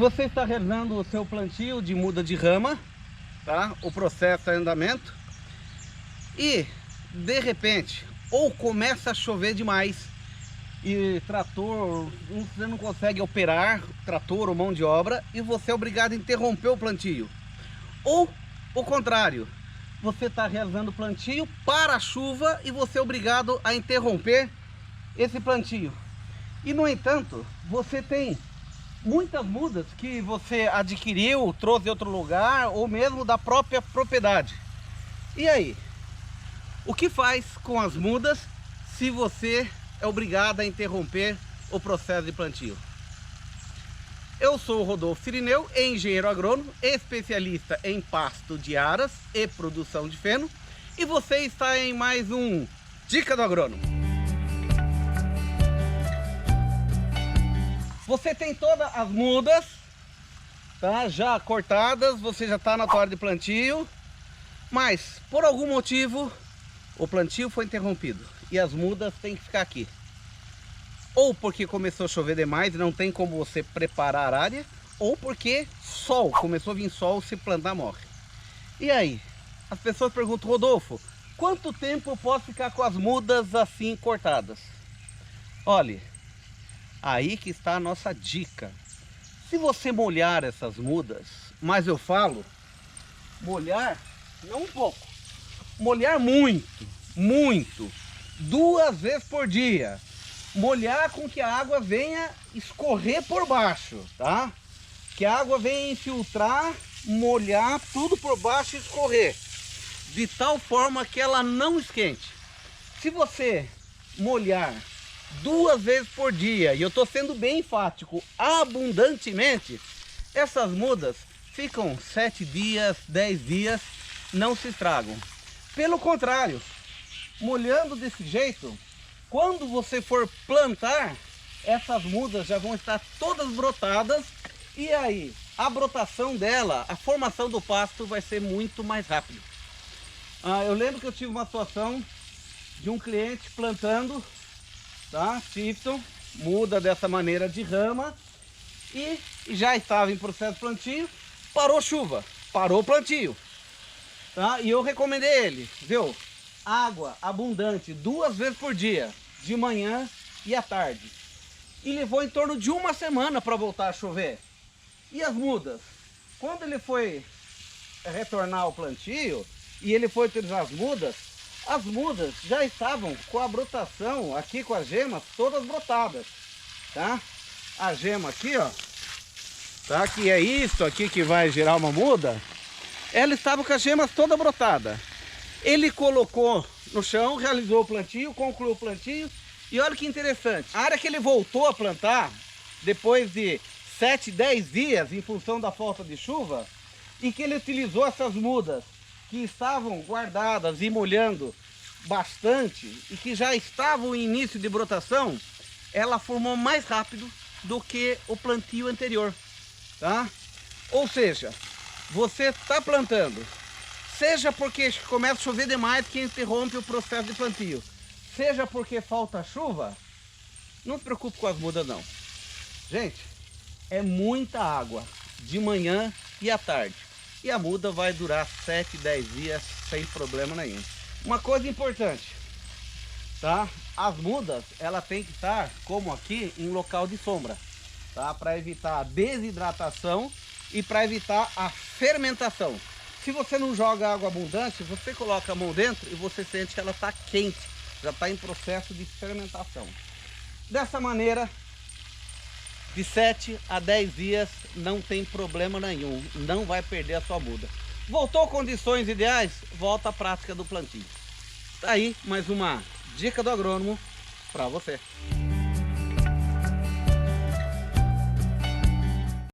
Você está realizando o seu plantio de muda de rama, tá? O processo é em andamento. E de repente, ou começa a chover demais e trator, você não consegue operar trator ou mão de obra e você é obrigado a interromper o plantio. Ou o contrário, você está realizando o plantio para a chuva e você é obrigado a interromper esse plantio. E no entanto, você tem muitas mudas que você adquiriu, trouxe de outro lugar ou mesmo da própria propriedade. E aí? O que faz com as mudas se você é obrigado a interromper o processo de plantio? Eu sou o Rodolfo Cirineu, engenheiro agrônomo, especialista em pasto de aras e produção de feno, e você está em mais um Dica do Agrônomo. Você tem todas as mudas, tá, já cortadas, você já está na tua hora de plantio, mas por algum motivo o plantio foi interrompido e as mudas têm que ficar aqui. Ou porque começou a chover demais e não tem como você preparar a área, ou porque sol, começou a vir sol, se plantar morre. E aí? As pessoas perguntam: Rodolfo, quanto tempo eu posso ficar com as mudas assim cortadas? Olha, aí que está a nossa dica. Se você molhar essas mudas, mas eu falo, molhar não um pouco, molhar muito, muito, 2 vezes por dia. Molhar com que a água venha escorrer por baixo, tá? Que a água venha infiltrar, molhar tudo por baixo e escorrer, de tal forma que ela não esquente. Se você molhar 2 vezes por dia, e eu estou sendo bem enfático, abundantemente, essas mudas ficam 7 dias, 10 dias, não se estragam. Pelo contrário, molhando desse jeito, quando você for plantar, essas mudas já vão estar todas brotadas, e aí a brotação dela, a formação do pasto vai ser muito mais rápido. Eu lembro que eu tive uma situação de um cliente plantando, tá? Tifton, muda dessa maneira de rama, e já estava em processo de plantio, parou chuva, parou o plantio, tá? E eu recomendei ele, viu? Água abundante 2 vezes por dia, de manhã e à tarde. E levou em torno de 1 semana para voltar a chover. E as mudas? Quando ele foi retornar ao plantio e ele foi utilizar as mudas já estavam com a brotação aqui, com as gemas todas brotadas, tá? A gema aqui, ó, tá? Que é isso aqui que vai gerar uma muda. Ela estava com as gemas toda brotada. Ele colocou no chão, realizou o plantio, concluiu o plantio, e olha que interessante, a área que ele voltou a plantar, depois de 7, 10 dias, em função da falta de chuva, e que ele utilizou essas mudas que estavam guardadas e molhando bastante, e que já estavam em início de brotação, ela formou mais rápido do que o plantio anterior, tá? Ou seja, você está plantando, seja porque começa a chover demais que interrompe o processo de plantio, seja porque falta chuva, não se preocupe com as mudas não. Gente, é muita água de manhã e à tarde. E a muda vai durar 7, 10 dias sem problema nenhum. Uma coisa importante, tá? As mudas, ela tem que estar, como aqui, em local de sombra, tá? Para evitar a desidratação e para evitar a fermentação. Se você não joga água abundante, você coloca a mão dentro e você sente que ela está quente, já está em processo de fermentação. Dessa maneira, de 7 a 10 dias não tem problema nenhum, não vai perder a sua muda. Voltou condições ideais? Volta à prática do plantio. Tá aí mais uma dica do agrônomo para você.